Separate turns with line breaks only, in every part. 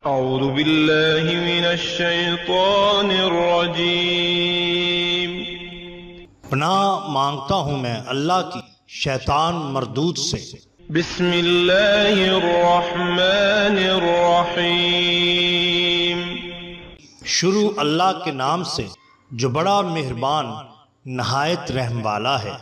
اعوذ باللہ من الشیطان الرجیم۔
پناہ مانگتا ہوں میں اللہ کی شیطان مردود سے۔
بسم اللہ الرحمن الرحیم۔
شروع اللہ کے نام سے جو بڑا مہربان نہایت رحم والا ہے۔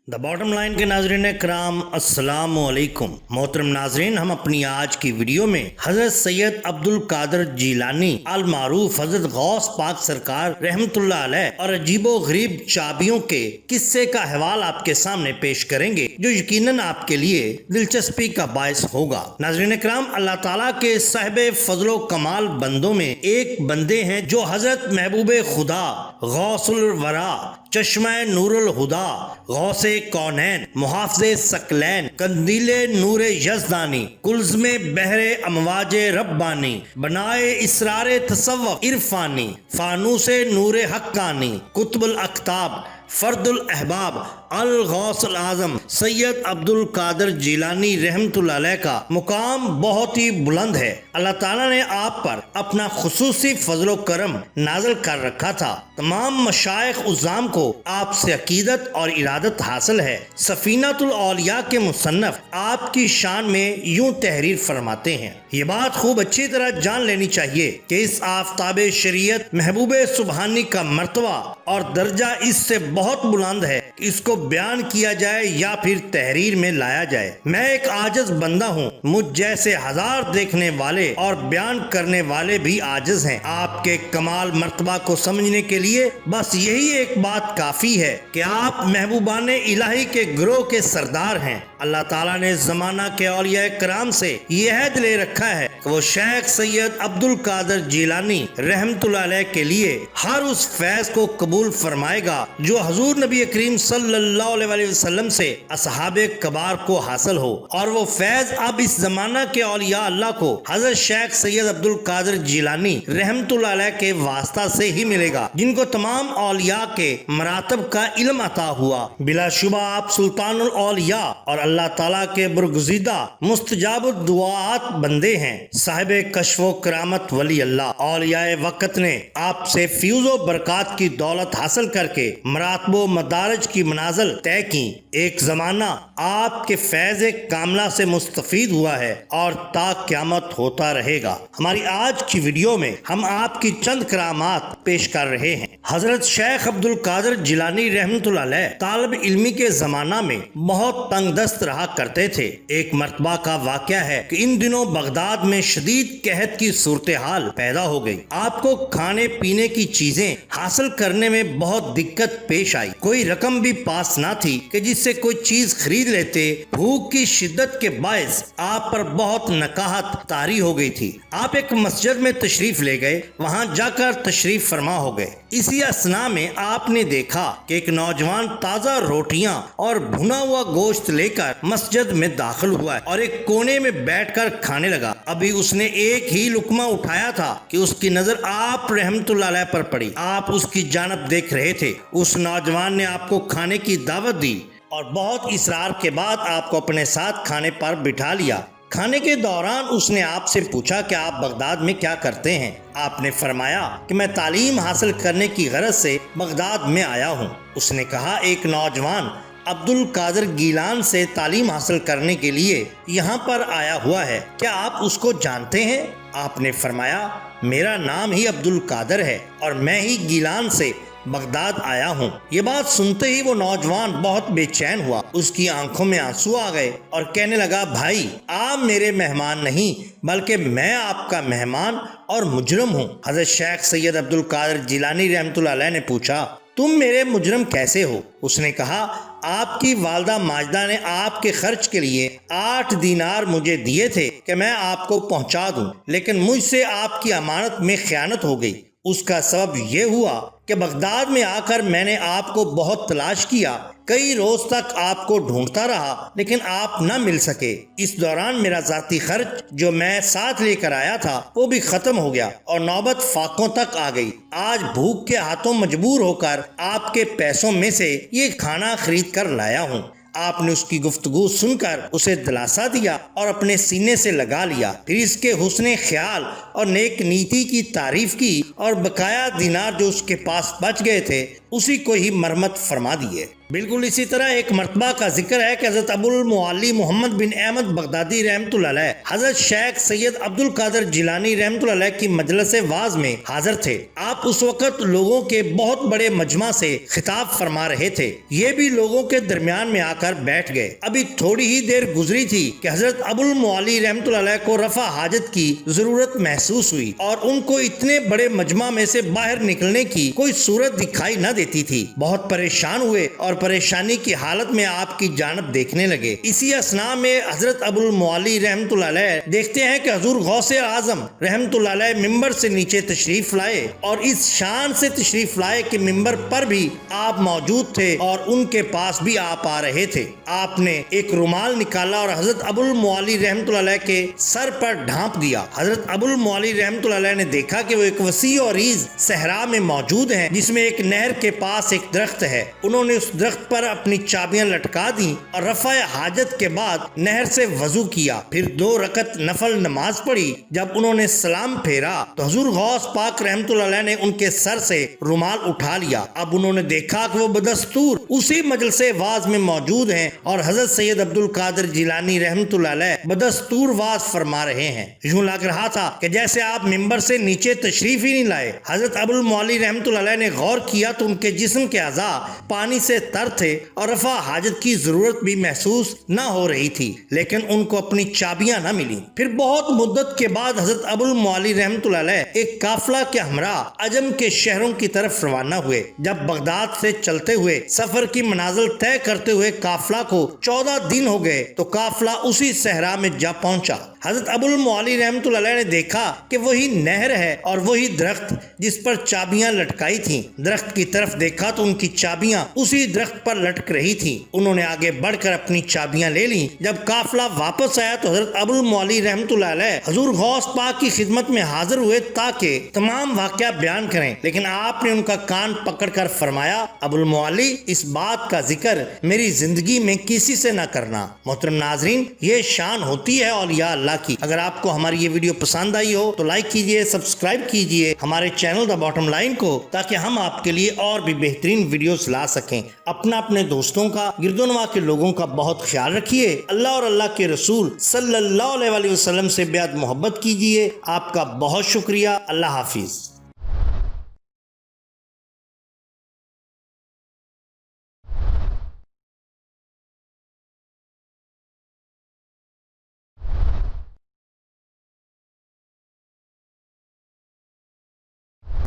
دا باٹم لائن کے ناظرین کرام، السلام علیکم۔ محترم ناظرین، ہم اپنی آج کی ویڈیو میں حضرت سید عبد القادر جیلانی المعروف حضرت غوث پاک سرکار رحمت اللہ علیہ اور عجیب و غریب چابیوں کے قصے کا حوال آپ کے سامنے پیش کریں گے، جو یقیناً آپ کے لیے دلچسپی کا باعث ہوگا۔ ناظرین کرام، اللہ تعالیٰ کے صاحب فضل و کمال بندوں میں ایک بندے ہیں جو حضرت محبوب خدا غوث الورا، چشمہ نور الہدا، غوث کونین، محافظ ثقلین، قندیل نور یزدانی، کلزم بحر امواج ربانی، بنائے اسرار تصوف عرفانی، فانوس نور حقانی، قطب الاقطاب، فرد الاحباب، الغوث العظم سید عبد القادر جیلانی رحمت اللہ علیہ کا مقام بہت ہی بلند ہے۔ اللہ تعالیٰ نے آپ پر اپنا خصوصی فضل و کرم نازل کر رکھا تھا۔ تمام مشائخ عظام کو آپ سے عقیدت اور ارادت حاصل ہے۔ سفینۃ الاولیاء کے مصنف آپ کی شان میں یوں تحریر فرماتے ہیں: یہ بات خوب اچھی طرح جان لینی چاہیے کہ اس آفتاب شریعت محبوب سبحانی کا مرتبہ اور درجہ اس سے بہت بلند ہے کہ اس کو بیان کیا جائے یا پھر تحریر میں لایا جائے۔ میں ایک عاجز بندہ ہوں، مجھ جیسے ہزار دیکھنے والے اور بیان کرنے والے بھی عاجز ہیں۔ آپ کے کمال مرتبہ کو سمجھنے کے لیے بس یہی ایک بات کافی ہے کہ آپ محبوبان الہی کے گروہ کے سردار ہیں۔ اللہ تعالیٰ نے زمانہ کے اولیاء کرام سے یہ عہد لے رکھا ہے کہ وہ شیخ سید عبد القادر جیلانی رحمت اللہ علیہ کے لیے ہر اس فیض کو قبول فرمائے گا جو حضور نبی کریم صلی اللہ علیہ وسلم سے اصحاب کبار کو حاصل ہو، اور وہ فیض اب اس زمانہ کے اولیاء اللہ کو حضرت شیخ سید عبد القادر جیلانی رحمت اللہ علیہ کے واسطہ سے ہی ملے گا، جن کو تمام اولیاء کے مراتب کا علم عطا ہوا۔ بلا شبہ آپ سلطان الاولیاء اور اللہ تعالیٰ کے برگزیدہ مستجاب الدعاءات بندے ہیں۔ صاحب کشف و کرامت ولی اللہ اولیاء وقت نے آپ سے فیوز و برکات کی دولت حاصل کر کے مراتب و مدارج کی منازل طے کی۔ ایک زمانہ آپ کے فیض کاملہ سے مستفید ہوا ہے اور تا قیامت ہوتا رہے گا۔ ہماری آج کی ویڈیو میں ہم آپ کی چند کرامات پیش کر رہے ہیں۔ حضرت شیخ عبد القادر جیلانی رحمت اللہ علیہ طالب علمی کے زمانہ میں بہت تنگ دست رہا کرتے تھے۔ ایک مرتبہ کا واقعہ ہے کہ ان دنوں بغداد میں شدید قحط کی صورتحال پیدا ہو گئی۔ آپ کو کھانے پینے کی چیزیں حاصل کرنے میں بہت دقت پیش آئی۔ کوئی رقم بھی پاس نہ تھی کہ جس سے کوئی چیز خرید لیتے۔ بھوک کی شدت کے باعث آپ پر بہت نکاہت طاری ہو گئی تھی۔ آپ ایک مسجد میں تشریف لے گئے، وہاں جا کر تشریف فرما ہو گئے۔ اسی اثنا میں آپ نے دیکھا کہ ایک نوجوان تازہ روٹیاں اور بھنا ہوا گوشت لے کر مسجد میں داخل ہوا اور ایک کونے میں بیٹھ کر کھانے لگا۔ ابھی اس نے ایک ہی لقمہ اٹھایا تھا کہ اس کی نظر آپ رحمت اللہ علیہ پر پڑی۔ آپ اس کی جانب دیکھ رہے تھے۔ اس نوجوان نے آپ کو کھانے کی دعوت دی اور بہت اصرار کے بعد آپ کو اپنے ساتھ کھانے پر بٹھا لیا۔ کھانے کے دوران اس نے آپ سے پوچھا کہ آپ بغداد میں کیا کرتے ہیں؟ آپ نے فرمایا کہ میں تعلیم حاصل کرنے کی غرض سے بغداد میں آیا ہوں۔ اس نے کہا ایک نوجوان عبد القادر گیلان سے تعلیم حاصل کرنے کے لیے یہاں پر آیا ہوا ہے، کیا آپ اس کو جانتے ہیں؟ آپ نے فرمایا میرا نام ہی عبد القادر ہے اور میں ہی گیلان سے بغداد آیا ہوں۔ یہ بات سنتے ہی وہ نوجوان بہت بے چین ہوا، اس کی آنکھوں میں آنسو آ گئے اور کہنے لگا بھائی آپ میرے مہمان نہیں بلکہ میں آپ کا مہمان اور مجرم ہوں۔ حضرت شیخ سید عبد القادر جیلانی رحمت اللہ علیہ نے پوچھا تم میرے مجرم کیسے ہو؟ اس نے کہا آپ کی والدہ ماجدہ نے آپ کے خرچ کے لیے 8 دینار مجھے دیے تھے کہ میں آپ کو پہنچا دوں، لیکن مجھ سے آپ کی امانت میں خیانت ہو گئی۔ اس کا سبب یہ ہوا کہ بغداد میں آ کر میں نے آپ کو بہت تلاش کیا، کئی روز تک آپ کو ڈھونڈتا رہا لیکن آپ نہ مل سکے۔ اس دوران میرا ذاتی خرچ جو میں ساتھ لے کر آیا تھا وہ بھی ختم ہو گیا اور نوبت فاقوں تک آ گئی۔ آج بھوک کے ہاتھوں مجبور ہو کر آپ کے پیسوں میں سے یہ کھانا خرید کر لایا ہوں۔ آپ نے اس کی گفتگو سن کر اسے دلاسا دیا اور اپنے سینے سے لگا لیا، پھر اس کے حسن خیال اور نیک نیتی کی تعریف کی اور بقایا دینار جو اس کے پاس بچ گئے تھے اسی کو ہی مرمت فرما دیے۔ بالکل اسی طرح ایک مرتبہ کا ذکر ہے کہ حضرت ابو المعالی محمد بن احمد بغدادی رحمۃ اللہ علیہ حضرت شیخ سید عبد القادر جیلانی رحمۃ اللہ علیہ کی مجلس واعظ میں حاضر تھے۔ آپ اس وقت لوگوں کے بہت بڑے مجمع سے خطاب فرما رہے تھے، یہ بھی لوگوں کے درمیان میں آ کر بیٹھ گئے۔ ابھی تھوڑی ہی دیر گزری تھی کہ حضرت ابو المعالی رحمۃ اللہ علیہ کو رفع حاجت کی ضرورت محسوس ہوئی اور ان کو اتنے بڑے مجمع میں سے باہر نکلنے کی کوئی صورت دکھائی نہ دیتی تھی۔ بہت پریشان ہوئے اور پریشانی کی حالت میں آپ کی جانب دیکھنے لگے۔ اسی اثناء میں حضرت ابو المعالی رحمۃ اللہ علیہ دیکھتے ہیں کہ حضور غوث اعظم رحمۃ اللہ علیہ ممبر سے نیچے تشریف لائے اور اس شان سے تشریف لائے کہ ممبر پر بھی آپ موجود تھے اور ان کے پاس بھی آپ آ رہے تھے۔ آپ نے ایک رومال نکالا اور حضرت ابو المعالی رحمۃ اللہ علیہ کے سر پر ڈھانپ دیا۔ حضرت ابو المعالی رحمۃ اللہ علیہ نے دیکھا کہ وہ ایک وسیع اور عریض صحرا میں موجود ہیں جس میں ایک نہر کے پاس ایک درخت ہے۔ انہوں نے اس درخت پر اپنی چابیاں لٹکا دیں اور رفع حاجت کے بعد نہر سے وضو کیا، پھر 2 رکعت نفل نماز پڑھی۔ جب انہوں نے سلام پھیرا تو حضور غوث پاک رحمۃ اللہ علیہ نے ان کے سر سے رومال اٹھا لیا۔ اب انہوں نے دیکھا کہ وہ بدستور اسی مجلس واعظ میں موجود ہیں اور حضرت سید عبد القادر جیلانی رحمۃ اللہ علیہ بدستور واعظ فرما رہے ہیں۔ یوں لگ رہا تھا کہ جیسے آپ ممبر سے نیچے تشریف ہی نہیں لائے۔ حضرت ابو المعالی رحمۃ اللہ علیہ نے غور کیا تو ان کے جسم کے اعضاء پانی سے تر تھے اور رفع حاجت کی ضرورت بھی محسوس نہ ہو رہی تھی، لیکن ان کو اپنی چابیاں نہ ملی۔ پھر بہت مدت کے بعد حضرت ابو المعالی رحمۃ اللہ علیہ ایک قافلہ کے ہمراہ عجم کے شہروں کی طرف روانہ ہوئے۔ جب بغداد سے چلتے ہوئے سفر کی منازل طے کرتے ہوئے قافلہ کو 14 دن ہو گئے تو قافلہ اسی صحرا میں جا پہنچا۔ حضرت ابو المعالی رحمۃ اللہ علیہ نے دیکھا کہ وہی نہر ہے اور وہی درخت جس پر چابیاں لٹکائی تھیں۔ درخت کی طرف دیکھا تو ان کی چابیاں اسی درخت پر لٹک رہی تھیں۔ انہوں نے آگے بڑھ کر اپنی چابیاں لے لیں۔ جب قافلہ واپس آیا تو حضرت ابو المعالی رحمۃ اللہ علیہ حضور غوث پاک کی خدمت میں حاضر ہوئے تاکہ تمام واقعہ بیان کریں، لیکن آپ نے ان کا کان پکڑ کر فرمایا، ابو المعالی اس بات کا ذکر میری زندگی میں کسی سے نہ کرنا۔ محترم ناظرین، یہ شان ہوتی ہے اولیاء اللہ کی۔ اگر آپ کو ہماری یہ ویڈیو پسند آئی ہو تو لائک کیجئے، سبسکرائب کیجئے ہمارے چینل دا باٹم لائن کو، تاکہ ہم آپ کے لیے اور بھی بہترین ویڈیوز لا سکیں۔ اپنے دوستوں کا، گرد و نواح کے لوگوں کا بہت خیال رکھیے۔ اللہ اور اللہ کے رسول صلی اللہ علیہ وسلم سے بے حد محبت کیجئے۔ آپ کا بہت شکریہ۔ اللہ حافظ۔